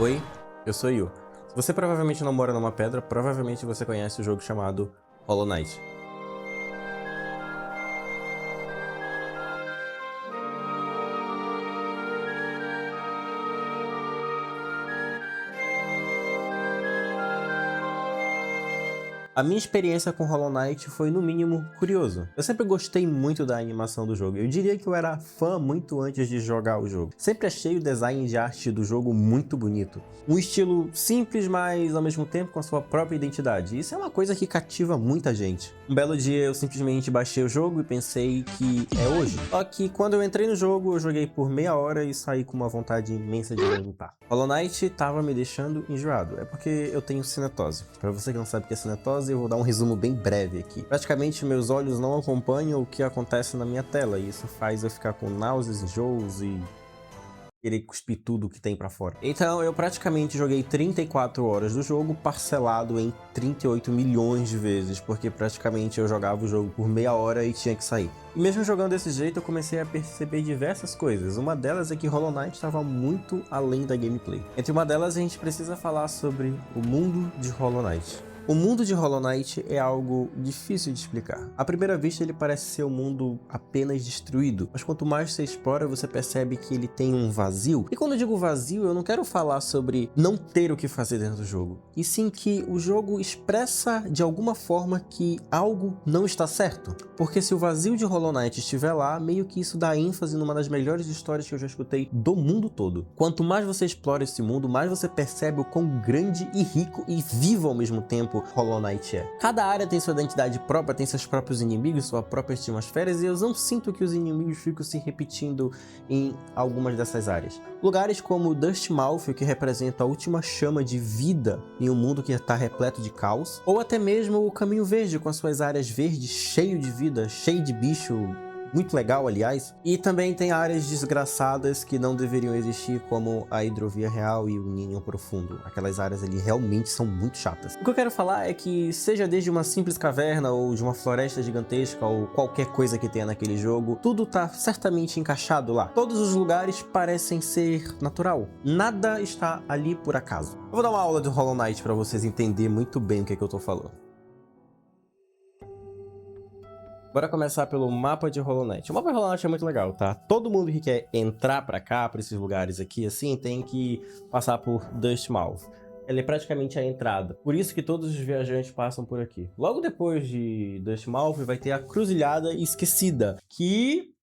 Oi, eu sou Yu. Se você provavelmente não mora numa pedra, provavelmente você conhece o jogo chamado Hollow Knight. A minha experiência com Hollow Knight foi, no mínimo, curioso. Eu sempre gostei muito da animação do jogo. Eu diria que eu era fã muito antes de jogar o jogo. Sempre achei o design de arte do jogo muito bonito. Um estilo simples, mas ao mesmo tempo com a sua própria identidade. Isso é uma coisa que cativa muita gente. Um belo dia eu simplesmente baixei o jogo e pensei que é hoje. Só que quando eu entrei no jogo, eu joguei por meia hora e saí com uma vontade imensa de vomitar. Hollow Knight tava me deixando enjoado. É porque eu tenho cinetose. Pra você que não sabe o que é cinetose, eu vou dar um resumo bem breve aqui. Praticamente meus olhos não acompanham o que acontece na minha tela, e isso faz eu ficar com náuseas, enjoos e querer cuspir tudo que tem pra fora. Então eu praticamente joguei 34 horas do jogo, parcelado em 38 milhões de vezes, porque praticamente eu jogava o jogo por meia hora e tinha que sair. E mesmo jogando desse jeito, eu comecei a perceber diversas coisas. Uma delas é que Hollow Knight estava muito além da gameplay. Entre uma delas, a gente precisa falar sobre o mundo de Hollow Knight. O mundo de Hollow Knight é algo difícil de explicar. À primeira vista ele parece ser um mundo apenas destruído, mas quanto mais você explora você percebe que ele tem um vazio. E quando eu digo vazio, eu não quero falar sobre não ter o que fazer dentro do jogo, e sim que o jogo expressa de alguma forma que algo não está certo. Porque se o vazio de Hollow Knight estiver lá, meio que isso dá ênfase numa das melhores histórias que eu já escutei do mundo todo. Quanto mais você explora esse mundo, mais você percebe o quão grande e rico e vivo ao mesmo tempo Hollow Knight é. Cada área tem sua identidade própria, tem seus próprios inimigos, sua própria atmosfera, e eu não sinto que os inimigos ficam se repetindo em algumas dessas áreas. Lugares como Dustmouth, que representa a última chama de vida em um mundo que está repleto de caos, ou até mesmo o Caminho Verde com as suas áreas verdes, cheio de vida, cheio de bicho, muito legal, aliás. E também tem áreas desgraçadas que não deveriam existir, como a Hidrovia Real e o Ninho Profundo. Aquelas áreas ali realmente são muito chatas. O que eu quero falar é que, seja desde uma simples caverna, ou de uma floresta gigantesca, ou qualquer coisa que tenha naquele jogo, tudo tá certamente encaixado lá. Todos os lugares parecem ser natural. Nada está ali por acaso. Eu vou dar uma aula de Hollow Knight para vocês entenderem muito bem o que é que eu tô falando. Bora começar pelo mapa de Hollow Knight. O mapa de Hollow Knight é muito legal, tá? Todo mundo que quer entrar pra cá, pra esses lugares aqui, assim, tem que passar por Dustmouth. Ela é praticamente a entrada. Por isso que todos os viajantes passam por aqui. Logo depois de Dustmouth vai ter a Cruzilhada Esquecida, que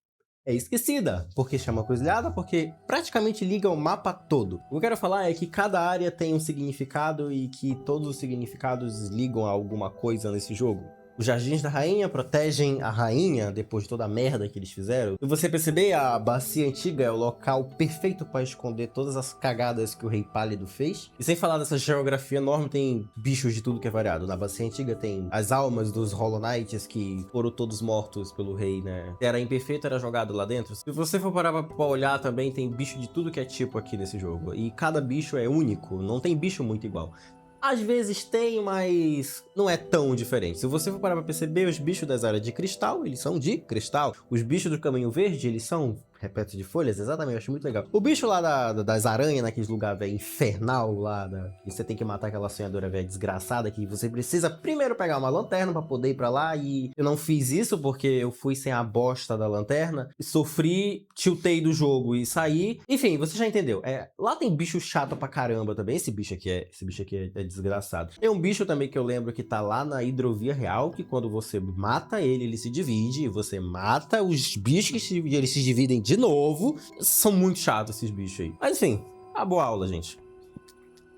é esquecida. Por que chama Cruzilhada? Porque praticamente liga o mapa todo. O que eu quero falar é que cada área tem um significado e que todos os significados ligam a alguma coisa nesse jogo. Os Jardins da Rainha protegem a rainha depois de toda a merda que eles fizeram. Se você perceber, a Bacia Antiga é o local perfeito para esconder todas as cagadas que o Rei Pálido fez. E sem falar dessa geografia enorme, tem bichos de tudo que é variado. Na Bacia Antiga tem as almas dos Hollow Knights que foram todos mortos pelo rei, né? Se era imperfeito, era jogado lá dentro. Se você for parar pra olhar também, tem bicho de tudo que é tipo aqui nesse jogo. E cada bicho é único, não tem bicho muito igual. Às vezes tem, mas não é tão diferente. Se você for parar pra perceber, os bichos das áreas de cristal, eles são de cristal. Os bichos do Caminho Verde, eles são repletos de folhas, exatamente, eu acho muito legal. O bicho lá das aranhas, naqueles lugares, velho, infernal lá, e você tem que matar aquela sonhadora, velho, desgraçada, que você precisa primeiro pegar uma lanterna pra poder ir pra lá, e eu não fiz isso porque eu fui sem a bosta da lanterna, sofri, tiltei do jogo e saí. Enfim, você já entendeu. Lá tem bicho chato pra caramba também, esse bicho aqui é desgraçado. Tem um bicho também que eu lembro que tá lá na Hidrovia Real, que quando você mata ele, ele se divide, e você mata os bichos que eles se dividem de novo. São muito chatos esses bichos aí. Mas enfim, a boa aula, gente.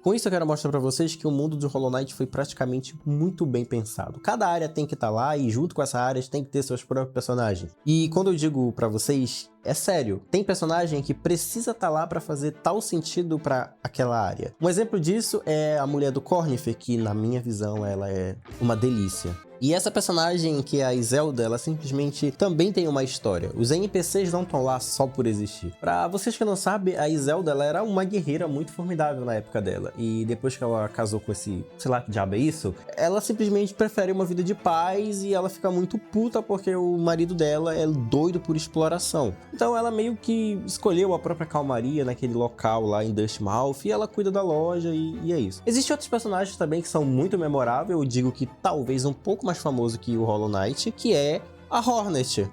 Com isso eu quero mostrar pra vocês que o mundo de Hollow Knight foi praticamente muito bem pensado. Cada área tem que estar lá e junto com essa área tem que ter seus próprios personagens. E quando eu digo pra vocês, é sério, tem personagem que precisa estar lá pra fazer tal sentido pra aquela área. Um exemplo disso é a mulher do Cornifer, que na minha visão ela é uma delícia. E essa personagem, que é a Iselda, ela simplesmente também tem uma história. Os NPCs não estão lá só por existir. Pra vocês que não sabem, a Iselda, ela era uma guerreira muito formidável na época dela. E depois que ela casou com esse, sei lá que diabo é isso, ela simplesmente prefere uma vida de paz e ela fica muito puta porque o marido dela é doido por exploração. Então ela meio que escolheu a própria calmaria naquele local lá em Dustmouth e ela cuida da loja e é isso. Existem outros personagens também que são muito memoráveis, eu digo que talvez um pouco mais famoso que o Hollow Knight, que é a Hornet.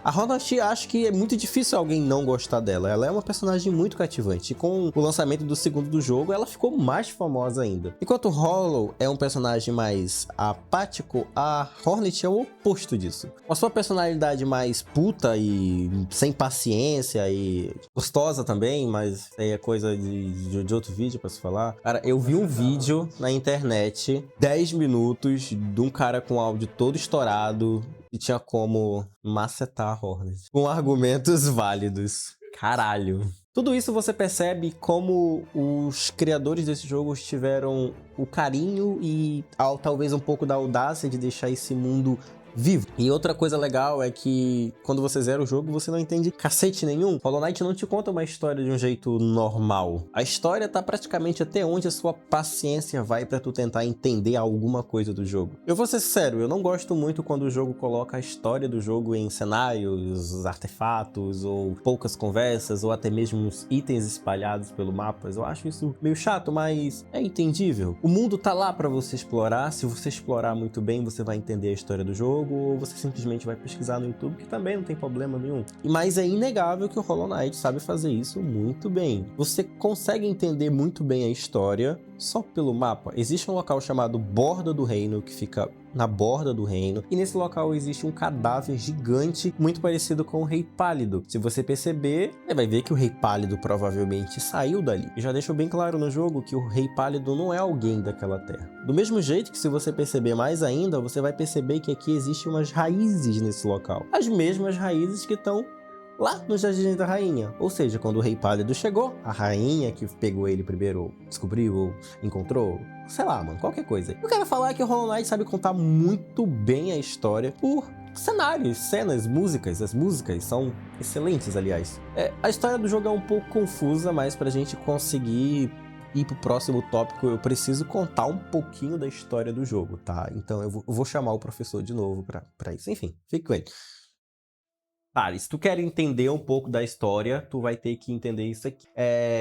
A Hornet, acho que é muito difícil alguém não gostar dela. Ela é uma personagem muito cativante. E com o lançamento do segundo do jogo, ela ficou mais famosa ainda. Enquanto o Hollow é um personagem mais apático, a Hornet é o oposto disso. Com a sua personalidade mais puta e sem paciência e gostosa também, mas aí é coisa de outro vídeo pra se falar. Cara, eu vi um vídeo na internet, 10 minutos, de um cara com áudio todo estourado, e tinha como macetar a Hornet com argumentos válidos. Caralho. Tudo isso você percebe como os criadores desse jogo tiveram o carinho e talvez um pouco da audácia de deixar esse mundo vivo. E outra coisa legal é que quando você zera o jogo, você não entende cacete nenhum. Hollow Knight não te conta uma história de um jeito normal. A história tá praticamente até onde a sua paciência vai pra tu tentar entender alguma coisa do jogo. Eu vou ser sincero, eu não gosto muito quando o jogo coloca a história do jogo em cenários, artefatos, ou poucas conversas, ou até mesmo uns itens espalhados pelo mapa. Eu acho isso meio chato, mas é entendível. O mundo tá lá pra você explorar. Se você explorar muito bem, você vai entender a história do jogo, ou você simplesmente vai pesquisar no YouTube, que também não tem problema nenhum. Mas é inegável que o Hollow Knight sabe fazer isso muito bem. Você consegue entender muito bem a história só pelo mapa. Existe um local chamado Borda do Reino, que fica na borda do reino, e nesse local existe um cadáver gigante, muito parecido com o Rei Pálido. Se você perceber, você vai ver que o Rei Pálido provavelmente saiu dali. E já deixo bem claro no jogo que o Rei Pálido não é alguém daquela terra. Do mesmo jeito que, se você perceber mais ainda, você vai perceber que aqui existem umas raízes nesse local. As mesmas raízes que estão lá no Jardim da Rainha. Ou seja, quando o Rei Pálido chegou, a rainha que pegou ele primeiro, descobriu ou encontrou, sei lá, mano, qualquer coisa. Eu quero falar que o Hollow Knight sabe contar muito bem a história por cenários, cenas, músicas. As músicas são excelentes, aliás. A história do jogo é um pouco confusa, mas pra gente conseguir ir pro próximo tópico, eu preciso contar um pouquinho da história do jogo, tá? Então eu vou chamar o professor de novo pra isso. Enfim, fique com ele. Cara, se tu quer entender um pouco da história, tu vai ter que entender isso aqui.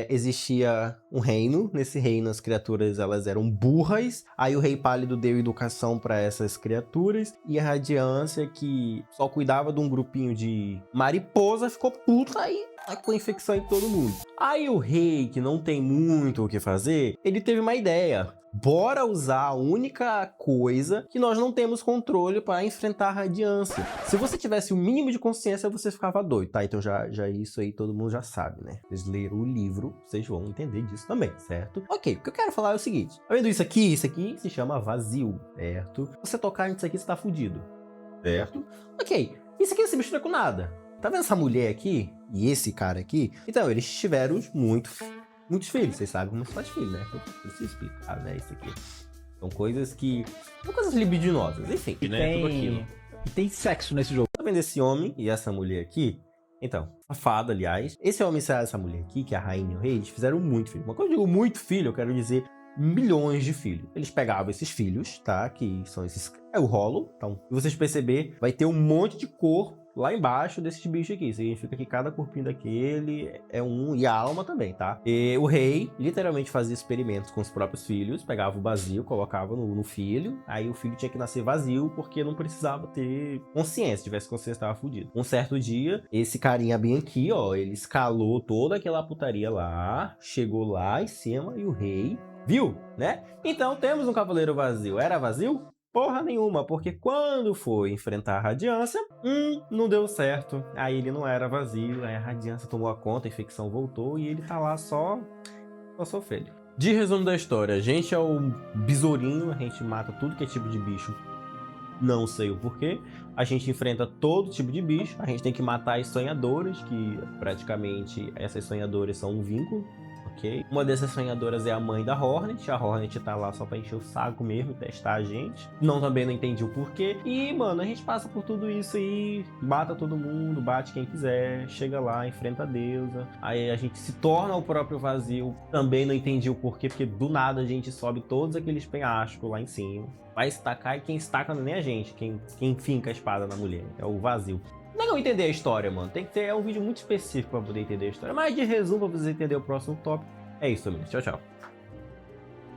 Existia um reino, nesse reino as criaturas elas eram burras, aí o Rei Pálido deu educação para essas criaturas, e a Radiância, que só cuidava de um grupinho de mariposa, ficou puta e com infecção em todo mundo. Aí o rei, que não tem muito o que fazer, ele teve uma ideia. Bora usar a única coisa que nós não temos controle para enfrentar a Radiância. Se você tivesse o mínimo de consciência, você ficava doido, tá? Então já isso aí todo mundo já sabe, né? Vocês leram o livro, vocês vão entender disso também, certo? Ok, o que eu quero falar é o seguinte. Tá vendo isso aqui? Isso aqui se chama vazio, certo? Se você tocar nisso aqui, você tá fudido, certo? Ok, isso aqui não se mistura com nada. Tá vendo essa mulher aqui e esse cara aqui? Então, eles tiveram muitos filhos. Vocês sabem como se faz filho, né? Eu preciso explicar, né? Isso aqui. São coisas que... São coisas libidinosas, enfim, né? Tudo aquilo. E tem sexo nesse jogo. Tá vendo esse homem e essa mulher aqui? Então, a fada, aliás. Esse homem e essa mulher aqui, que é a rainha e o rei, eles fizeram muito filho. Mas quando eu digo muito filho, eu quero dizer milhões de filhos. Eles pegavam esses filhos, tá? Que são esses... É o Hollow. Então, se vocês perceberem, vai ter um monte de cor lá embaixo desses bichos aqui. Significa que cada corpinho daquele é um... E a alma também, tá? E o rei literalmente fazia experimentos com os próprios filhos. Pegava o vazio, colocava no filho. Aí o filho tinha que nascer vazio, porque não precisava ter consciência. Se tivesse consciência, tava fudido. Um certo dia, esse carinha bem aqui, ó, ele escalou toda aquela putaria lá, chegou lá em cima e o rei viu, né? Então temos um cavaleiro vazio. Era vazio? Porra nenhuma, porque quando foi enfrentar a Radiância, não deu certo. Aí ele não era vazio, aí a Radiância tomou a conta, a infecção voltou e ele tá lá só sofrendo. De resumo da história, a gente é o besourinho, a gente mata tudo que é tipo de bicho. Não sei o porquê. A gente enfrenta todo tipo de bicho. A gente tem que matar as sonhadoras, que praticamente essas sonhadoras são um vínculo. Okay. Uma dessas sonhadoras é a mãe da Hornet. A Hornet tá lá só pra encher o saco mesmo e testar a gente. Também não entendi o porquê. E, mano, a gente passa por tudo isso aí, mata todo mundo, bate quem quiser, chega lá, enfrenta a deusa. Aí a gente se torna o próprio vazio. Também não entendi o porquê, porque do nada a gente sobe todos aqueles penhascos lá em cima. Vai estacar e quem estaca não é nem a gente, quem finca a espada na mulher, é o vazio. Não entender a história, mano. Tem que ter um vídeo muito específico pra poder entender a história. Mas de resumo, pra você entender o próximo tópico, é isso mesmo. Tchau, tchau.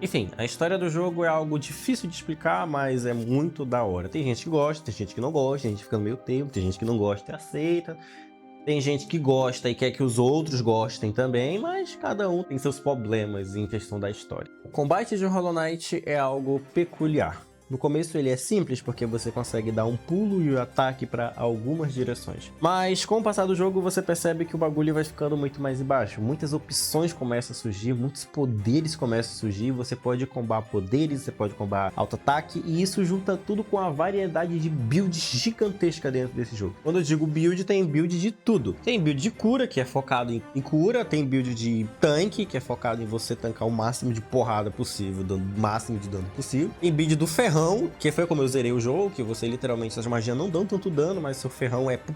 Enfim, a história do jogo é algo difícil de explicar, mas é muito da hora. Tem gente que gosta, tem gente que não gosta, tem gente que fica no meio termo, tem gente que não gosta e aceita. Tem gente que gosta e quer que os outros gostem também, mas cada um tem seus problemas em questão da história. O combate de Hollow Knight é algo peculiar. No começo ele é simples porque você consegue dar um pulo e um ataque para algumas direções. Mas com o passar do jogo você percebe que o bagulho vai ficando muito mais embaixo. Muitas opções começam a surgir, muitos poderes começam a surgir. Você pode combar poderes, você pode combar auto-ataque e isso junta tudo com a variedade de builds gigantesca dentro desse jogo. Quando eu digo build, tem build de tudo. Tem build de cura, que é focado em cura. Tem build de tanque, que é focado em você tancar o máximo de porrada possível, dando o máximo de dano possível. Tem build do ferrão, que foi como eu zerei o jogo, que você literalmente, essas magias não dão tanto dano, mas seu ferrão é pu.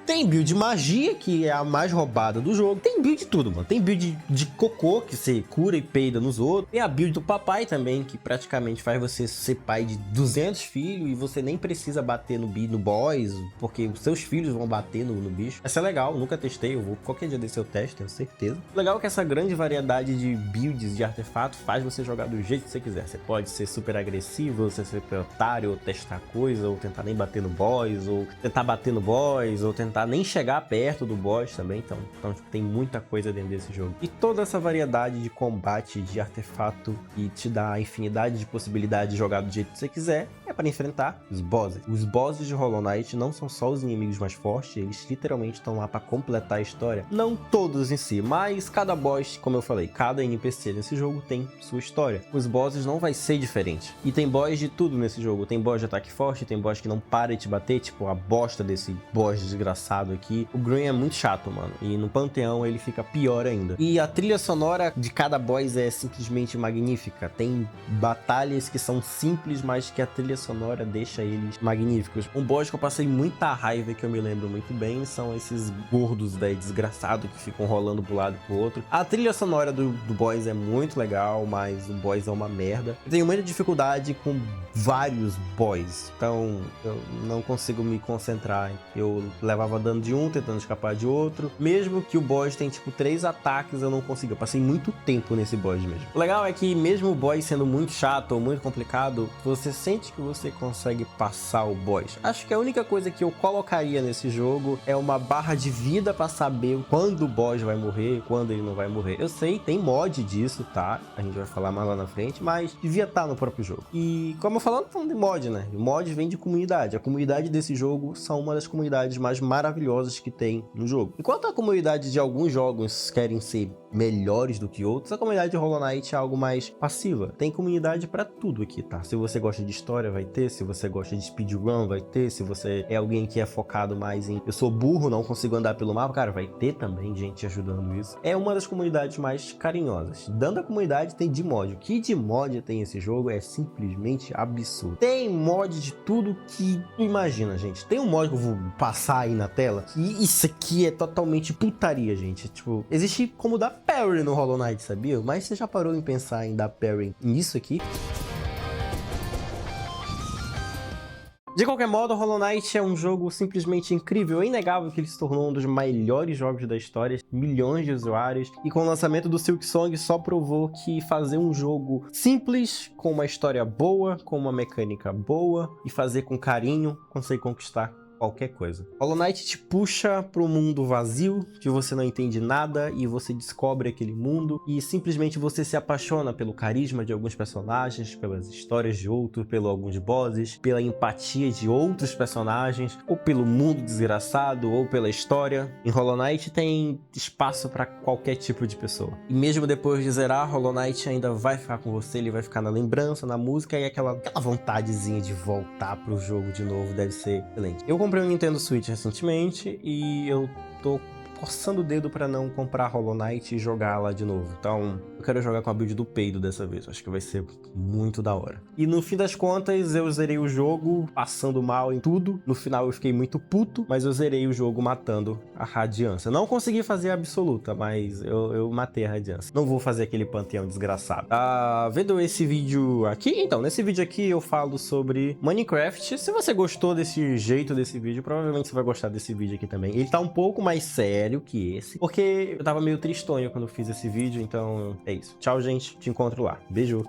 Tem build de magia, que é a mais roubada do jogo. Tem build de tudo, mano. Tem build de cocô, que você cura e peida nos outros. Tem a build do papai também, que praticamente faz você ser pai de 200 filhos e você nem precisa bater no boss, porque os seus filhos vão bater no bicho. Essa é legal, nunca testei, eu vou qualquer dia desse eu testo, tenho certeza. Legal que essa grande variedade de builds de artefato faz você jogar do jeito que você quiser. Você pode ser super agressivo, você ser otário, ou testar coisa, ou tentar nem bater no boss, ou tentar bater no boss, ou tentar nem chegar perto do boss também. Então tipo, tem muita coisa dentro desse jogo. E toda essa variedade de combate, de artefato, que te dá a infinidade de possibilidades de jogar do jeito que você quiser, é para enfrentar os bosses. Os bosses de Hollow Knight não são só os inimigos mais fortes, eles literalmente estão lá para completar a história. Não todos em si, mas cada boss, como eu falei, cada NPC nesse jogo tem sua história. Os bosses não vai ser diferente. E tem boss de tudo nesse jogo. Tem boss de ataque forte, tem boss que não para de te bater, tipo a bosta desse boss desgraçado aqui. O Green é muito chato, mano. E no Panteão ele fica pior ainda. E a trilha sonora de cada boss é simplesmente magnífica. Tem batalhas que são simples, mas que a trilha sonora deixa eles magníficos. Um boss que eu passei muita raiva, que eu me lembro muito bem, são esses gordos, velho, desgraçados, que ficam rolando pro lado e pro outro. A trilha sonora do boss é muito legal, mas o boss é uma merda. Eu tenho muita dificuldade com vários boss, então eu não consigo me concentrar. Eu levava dano de um, tentando escapar de outro. Mesmo que o boss tem tipo 3 ataques, eu não consigo. Eu passei muito tempo nesse boss mesmo. O legal é que mesmo o boss sendo muito chato ou muito complicado, você sente que você consegue passar o boss. Acho que a única coisa que eu colocaria nesse jogo é uma barra de vida para saber quando o boss vai morrer, quando ele não vai morrer. Eu sei, tem mod disso, tá? A gente vai falar mais lá na frente, mas devia estar no próprio jogo. E como eu falando de mod, né? O mod vem de comunidade. A comunidade desse jogo são uma das comunidades mais maravilhosas que tem no jogo. Enquanto a comunidade de alguns jogos querem ser melhores do que outros, a comunidade de Hollow Knight é algo mais passiva. Tem comunidade pra tudo aqui, tá? Se você gosta de história, vai ter. Se você gosta de speedrun, vai ter. Se você é alguém que é focado mais em eu sou burro, não consigo andar pelo mapa, cara, vai ter também gente ajudando isso. É uma das comunidades mais carinhosas. Dentro da comunidade tem de mod. O que de mod tem esse jogo é simplesmente absurdo. Tem mod de tudo que tu imagina, gente. Tem um mod que eu vou passar aí na tela, e isso aqui é totalmente putaria, gente. Tipo, existe como dar parry no Hollow Knight, sabia? Mas você já parou em pensar em dar parry nisso aqui? De qualquer modo, Hollow Knight é um jogo simplesmente incrível. É inegável que ele se tornou um dos melhores jogos da história, milhões de usuários, e com o lançamento do Silksong só provou que fazer um jogo simples, com uma história boa, com uma mecânica boa, e fazer com carinho, consegue conquistar qualquer coisa. Hollow Knight te puxa para um mundo vazio, que você não entende nada, e você descobre aquele mundo, e simplesmente você se apaixona pelo carisma de alguns personagens, pelas histórias de outros, pelos alguns bosses, pela empatia de outros personagens, ou pelo mundo desgraçado, ou pela história. Em Hollow Knight tem espaço para qualquer tipo de pessoa. E mesmo depois de zerar, Hollow Knight ainda vai ficar com você, ele vai ficar na lembrança, na música, e aquela vontadezinha de voltar pro jogo de novo deve ser excelente. Eu comprei um Nintendo Switch recentemente e eu tô forçando o dedo pra não comprar Hollow Knight e jogar lá de novo. Então, eu quero jogar com a build do peido dessa vez. Acho que vai ser muito da hora. E no fim das contas, eu zerei o jogo passando mal em tudo. No final eu fiquei muito puto, mas eu zerei o jogo matando a Radiância. Não consegui fazer a absoluta, mas eu matei a Radiância. Não vou fazer aquele panteão desgraçado. Vendo esse vídeo aqui, então, nesse vídeo aqui eu falo sobre Minecraft. Se você gostou desse jeito desse vídeo, provavelmente você vai gostar desse vídeo aqui também. Ele tá um pouco mais sério que esse, porque eu tava meio tristonho quando eu fiz esse vídeo, então é isso. Tchau, gente. Te encontro lá. Beijo.